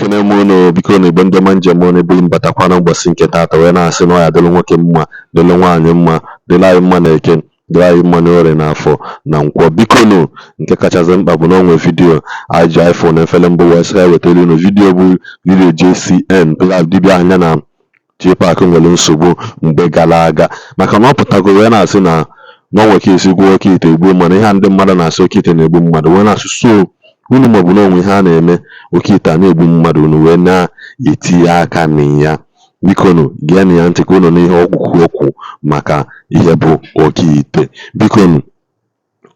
ekene m unu biko na igbo ndị ọma njem unu ebulu mbatakwa na ụbọchị nke taata wee na-asị na ọ ya dịlụ nwoke mma dịlụ nwaanyị mma dịlụ anyị mma na eke dịlụ anyị mma na orie na afọ na nkwọ biko nu nke kachasị mkpa bụ na o nwee vidiyo anyị ji iPhone efere mbụ wee sị ya wetara unu vidiyo bụ vidiyo JCN plaf dibịa anya na J-Park nwere nsogbu mgbe gara aga maka na ọ pụtago wee na-asị na o nwere ka esi gwuo Oke Ite egbuo mana ihe a ndị mmadụ na-asị Oke Ite na-egbu mmadụ wee na-asị so unu maọbụ na onwe ihe a na-eme Oke Ite a na-egbu mmadụ unu wee na-etinye aka na ya bikonu geenụ ya ntị ka unu n'ihe ọgwụkwụ okwu maka ihe bụ Oke Ite bikonu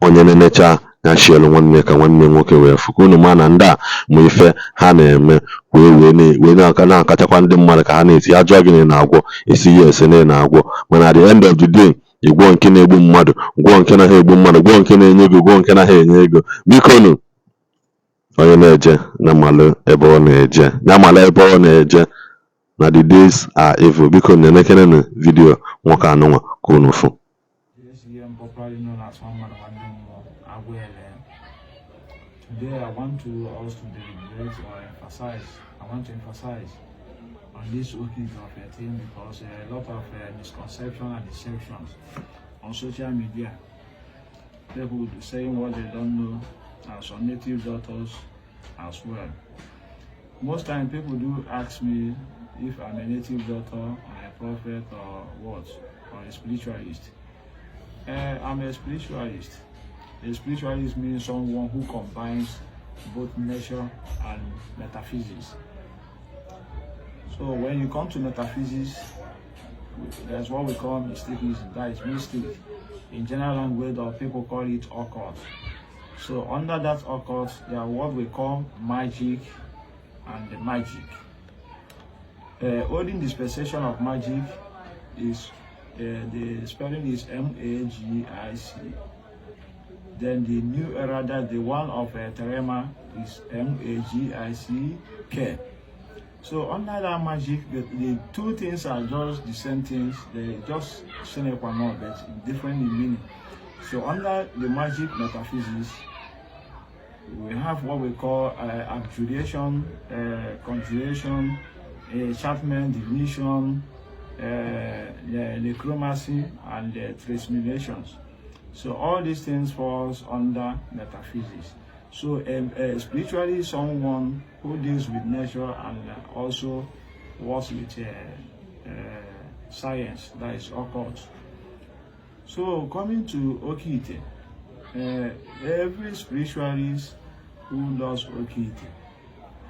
onye na-enecha ya shielu nwanne ka nwanne nwoke wee fụ ka unu ma na ndị a ma ife ha na-eme wee na-akachakwa ndị mmadụ ka ha na-eti ajọ gịnị na-agwọ esi ya ese na-agwọ mana at the end of the day ịgwọ nke na-egbu mmadụ gwọ nke na ha egbu mmadụ gwọ nke na-enye ego gwọ nke na ha enye ego bikonu onye na-eje na malụ ebe ọ na-eje na malụ ebe ọ na-eje na the days are evil biko na-enekere na vidiyo nwoke anụnwa ka unu fụ. Today I want to deliberate or emphasize, on this Oke Ite thing because a lot of misconception and deceptions on social media. People saying what they don't know, and some native daughters as well. Most time people do ask me if I'm a native daughter or a prophet or what, or a spiritualist. I'm a spiritualist. A spiritualist means someone who combines both nature and metaphysics. So when you come to metaphysics, there's what we call mysticism, that is mystic. In general language, or people call it occult. So under that occult, there are what we call magic and the magic. Holding dispensation of magic is, the spelling is M-A-G-I-C. Then the new era, that the one of Terema, is M-A-G-I-C-K. So under that magic, the two things are just the same things, they just same but different in meaning. So under the magic metaphysics, we have what we call abjuration, conjuration, enchantment, divination, necromancy, and transmutations. So all these things falls under metaphysics. So spiritually, someone who deals with nature and also works with science, that is occult. So coming to Oke Ite, every spiritualist who does Oke Ite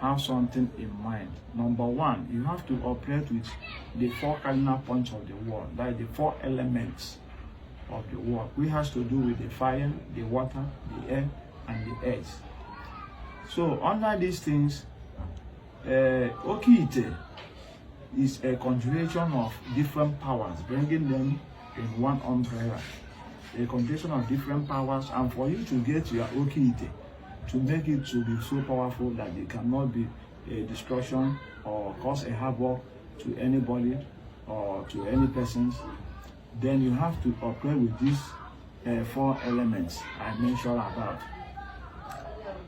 have something in mind. Number one, you have to operate with the four cardinal points of the world, that is the four elements of the world, which has to do with the fire, the water, the air, and the earth. So under these things, Oke Ite is a conjuration of different powers, bringing them in one umbrella. A conjuration of different powers, and for you to get your Oke Ite, to make it to be so powerful that it cannot be a destruction or cause a havoc to anybody or to any persons, then you have to operate with these four elements I mentioned about.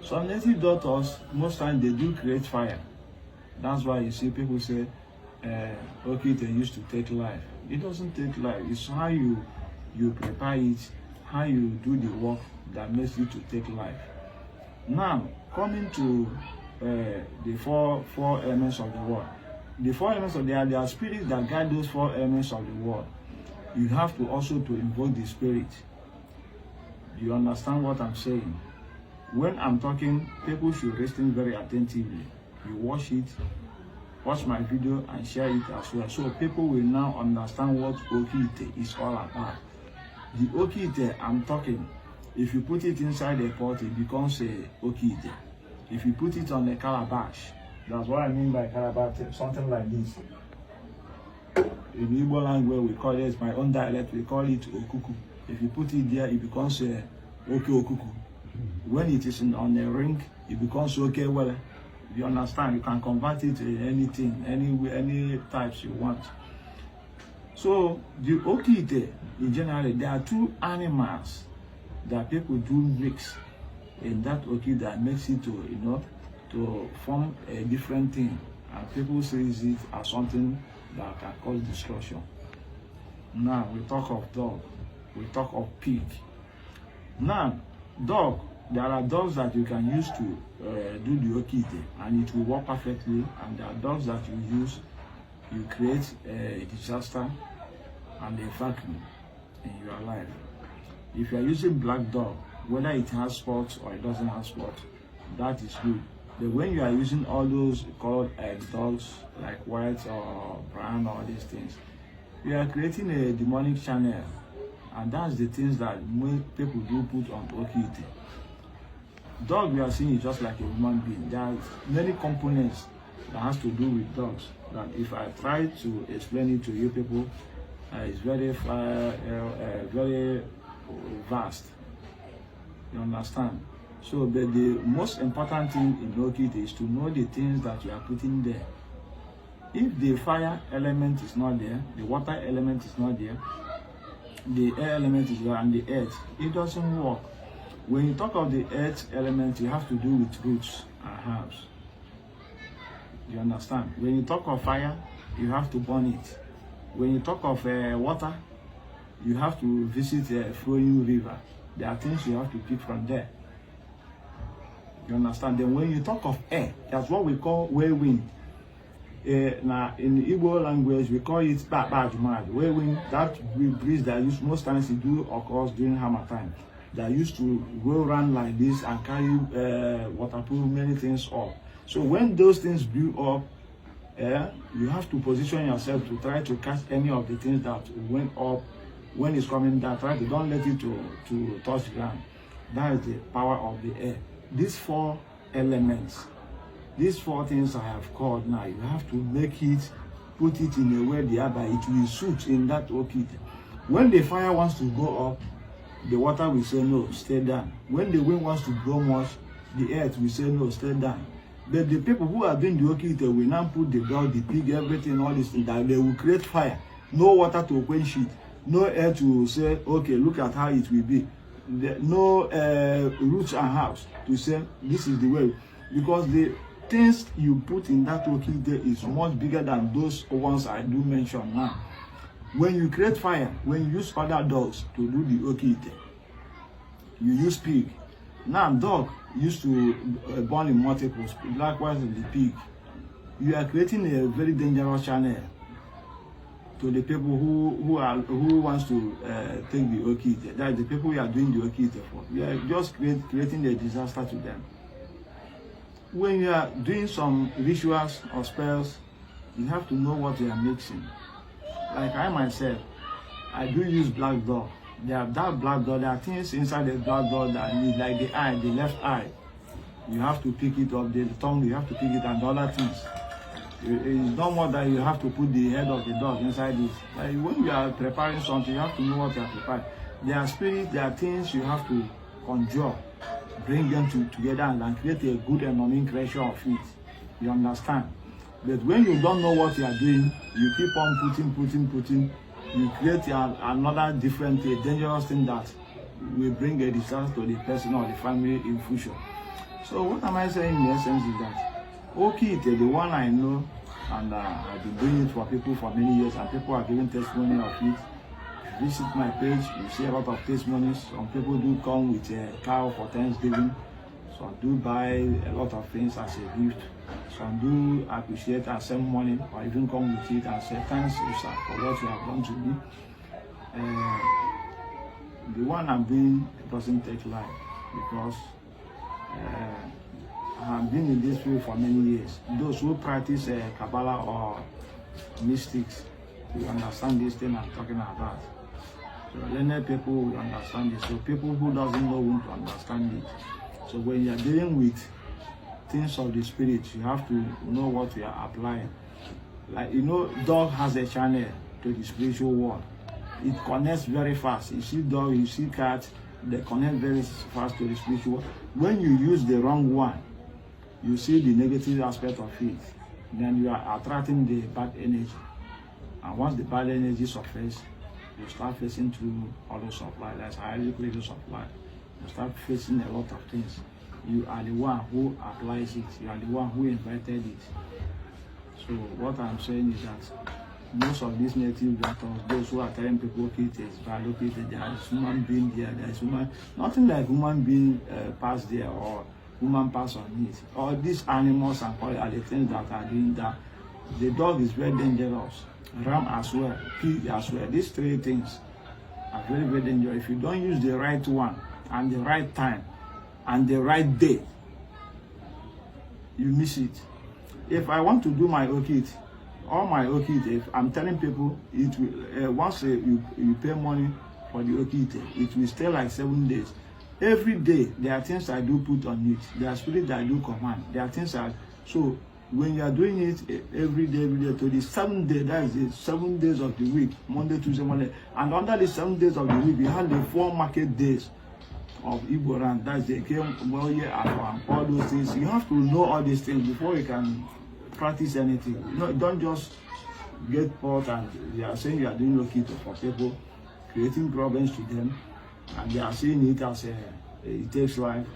Some native daughters, most times they do create fire. That's why you see people say Oke Ite used to take life. It doesn't take life. It's how you prepare it, how you do the work that makes you to take life. Now, coming to the four elements of the world. The four elements of there are spirits that guide those four elements of the world. You have to also to invoke the spirit. You understand what I'm saying? When I'm talking, people should listen very attentively. You watch it, watch my video and share it as well. So people will now understand what Oke Ite is all about. The Oke Ite I'm talking, if you put it inside a pot, it becomes a Oke Ite. If you put it on a calabash, that's what I mean by calabash, something like this. In Igbo Land, where we call it, my own dialect, we call it okuku. If you put it there, it becomes a oke okuku. When it is on a ring, it becomes okay. Well, you understand, you can convert it to anything, any types you want. So the Oke Ite, in general, there are two animals that people do mix in that Oke that makes it to, to form a different thing, and people sees it as something that can cause destruction. Now we talk of dog, we talk of pig. Now dog, there are dogs that you can use to do the Oke Ite, and it will work perfectly, and there are dogs that you use, you create a disaster and a vacuum in your life. If you are using black dog, whether it has spots or it doesn't have spots, that is good. But when you are using all those colored dogs like white or brown or these things, you are creating a demonic channel, and that's the things that most people do put on Oke Ite. Dog we are seeing is just like a human being. There are many components that has to do with dogs that if I try to explain it to you people, it's very very vast. You understand? So the most important thing in Oke Ite is to know the things that you are putting there. If the fire element is not there, the water element is not there, the air element is there, and the earth, it doesn't work. When you talk of the earth element, you have to do with roots and herbs. You understand? When you talk of fire, you have to burn it. When you talk of water, you have to visit a flowing river. There are things you have to pick from there. You understand? Then when you talk of air, that's what we call whirlwind. Now in the Igbo language, we call it bad. Whirlwind, that breeze that used most times it do occurs during hammer time. That used to go around like this and carry waterproof many things up. So when those things blew up, you have to position yourself to try to catch any of the things that went up when it's coming down. Try to don't let it to touch the ground. That is the power of the air. These four elements, these four things I have called now, you have to make it, put it in a way that it will suit in that Oke Ite. When the fire wants to go up, the water will say no, stay down. When the wind wants to blow much, the earth will say no, stay down. But the people who are doing the Oke Ite will now put the dog, the pig, everything, all this thing, that they will create fire. No water to quench it. No air to say, okay, look at how it will be. No roots and herbs to say, this is the way. Because the things you put in that Oke Ite is much bigger than those ones I do mention now. When you create fire, when you use other dogs to do the Oke Ite, you use pig. Now dog used to burn in multiples, likewise in the pig. You are creating a very dangerous channel to the people who wants to take the Oke Ite. That is the people you are doing the Oke Ite for. You are just creating a disaster to them. When you are doing some rituals or spells, you have to know what you are mixing. Like I myself, I do use black dog. That black dog, there are things inside the black dog that need, like the eye, the left eye. You have to pick it up, the tongue, you have to pick it, and the other things. It's not more that you have to put the head of the dog inside it. Like when you are preparing something, you have to know what you are preparing. There are spirits, there are things you have to conjure, bring them together and create a good and unique ratio of it. You understand? But when you don't know what you are doing, you keep on putting, you create another different, dangerous thing that will bring a disaster to the person or the family in future. So what am I saying in essence is that Oke Ite, the one I know, and I've been doing it for people for many years, and people are giving testimony of it. If you visit my page, you see a lot of testimonies. Some people do come with a cow for Thanksgiving. Some do buy a lot of things as a gift. Some do appreciate and send money, or even come with it and say thanks, sir, for what you have done to me. The one I'm doing doesn't take life because I have been in this field for many years. Those who practice Kabbalah or mystics will understand this thing I'm talking about. So learned people will understand it. So people who doesn't know won't understand it. So when you are dealing with things of the spirit, you have to know what you are applying. Like, you know, dog has a channel to the spiritual world. It connects very fast. You see dog, you see cat, they connect very fast to the spiritual world. When you use the wrong one, you see the negative aspect of it. Then you are attracting the bad energy. And once the bad energy surfaces, you start facing through all the supply. That's highly critical supply. You start facing a lot of things. you are the one who applies it. You are the one who invited it. So what I'm saying is that most of these native doctors, those who are telling people Oke Ite is bad, Oke Ite, there is human being there, there is human, nothing like human being passed there or human pass on it. All these animals and all are the things that are doing that. The dog is very dangerous, ram as well, pig as well. These three things are very, very dangerous. If you don't use the right one and the right time and the right day, you miss it. If I want to do my Oke Ite, all my Oke Ite, if I'm telling people, it will once you pay money for the Oke Ite, it will stay like 7 days. Every day there are things I do put on it. There are spirits that I do command. There are things so when you are doing it every day to the 7th day, that is it, 7 days of the week, Monday, Tuesday, Monday, and under the 7 days of the week, we have the 4 market days of Igbo Land. That's the all those things. You have to know all these things before you can practice anything. You know, don't just get caught and you are saying you are doing Oke Ite for people, creating problems to them, and they are seeing it as it takes life,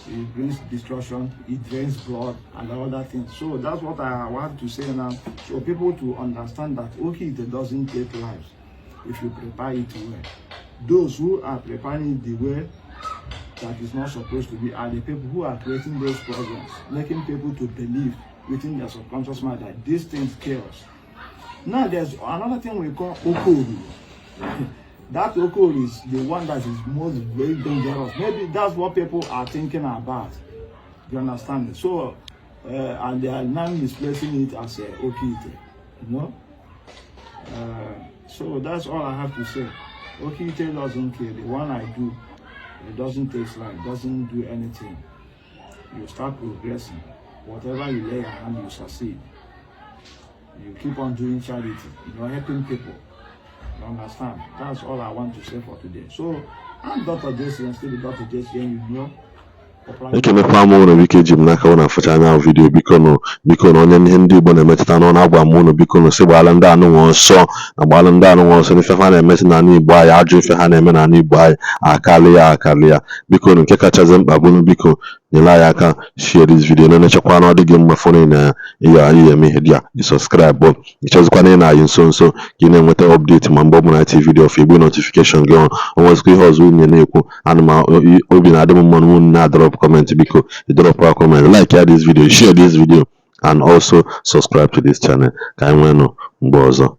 it brings destruction, it drains blood and other things. So that's what I want to say now, so people to understand that Oke Ite doesn't take lives if you prepare it well. Those who are preparing it the way that is not supposed to be are the people who are creating those problems, making people to believe within their subconscious mind that these things chaos. Now there's another thing we call okpu. That okpu is the one that is most very dangerous. Maybe that's what people are thinking about. You understand me? So and they are now misplacing it as Oke Ite. You know? So that's all I have to say. Oke Ite doesn't care. The one I do, it doesn't take life, doesn't do anything. You start progressing. Whatever you lay your hand, you succeed. You keep on doing charity. You are helping people. You understand? That's all I want to say for today. So, I'm Dr. Jason, still Dr. Jason, you know. Ekemekwa m ụlọ biko eji m n'aka ụlọ afụcha anya vidiyo biko na onye ihe ndị Igbo na-emetụta n'ọnụ agwa m ụlọ biko si gbala ndị anụnwa ọsọ na gbala ndị anụnwa ọsọ n'ife ha na-emesi n'ala Igbo anyị, ajọ ife ha na-eme n'ala Igbo anyị akarịa biko nke kachasị mkpa bụ biko nyere anyị aka share this video na-echekwa na ọ dị gị mma fọrọ na ihe eme ihe dị a subscribe ịchọzikwa na ị na-anyị nso ka ị na-enweta update ma mgbe ọ bụla iti vidio of Igbo notification gị onwezikwa ihe ọzọ unye na-ekwu ana obi na-adị m mma na unu na-drop comment biko drop a comment, like this video, share this video, and also subscribe to this channel ka anyị nwee mgbe ọzọ.